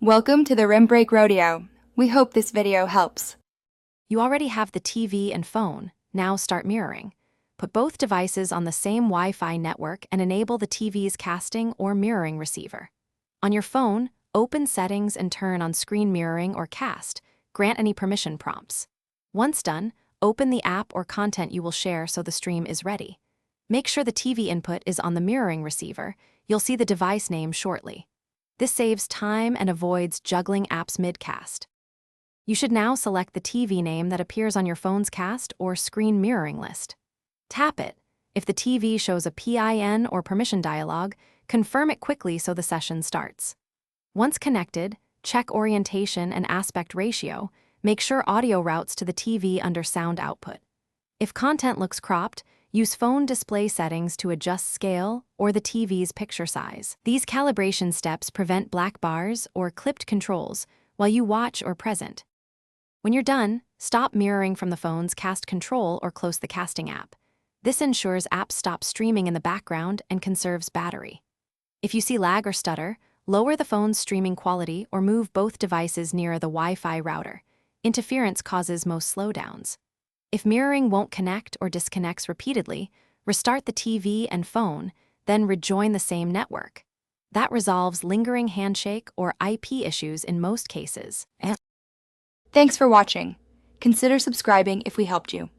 Welcome to the Rim Break Rodeo. We hope this video helps. You already have the TV and phone. Now start mirroring. Put both devices on the same Wi-Fi network and enable the TV's casting or mirroring receiver. On your phone, open Settings and turn on Screen Mirroring or Cast. Grant any permission prompts. Once done, open the app or content you will share so the stream is ready. Make sure the TV input is on the mirroring receiver. You'll see the device name shortly. This saves time and avoids juggling apps mid-cast. You should now select the TV name that appears on your phone's cast or screen mirroring list. Tap it. If the TV shows a PIN or permission dialog, confirm it quickly so the session starts. Once connected, check orientation and aspect ratio. Make sure audio routes to the TV under sound output. If content looks cropped, use phone display settings to adjust scale or the TV's picture size. These calibration steps prevent black bars or clipped controls while you watch or present. When you're done, stop mirroring from the phone's cast control or close the casting app. This ensures apps stop streaming in the background and conserves battery. If you see lag or stutter, lower the phone's streaming quality or move both devices near the Wi-Fi router. Interference causes most slowdowns. If mirroring won't connect or disconnects repeatedly, restart the TV and phone, then rejoin the same network. That resolves lingering handshake or IP issues in most cases. Thanks for watching. Consider subscribing if we helped you.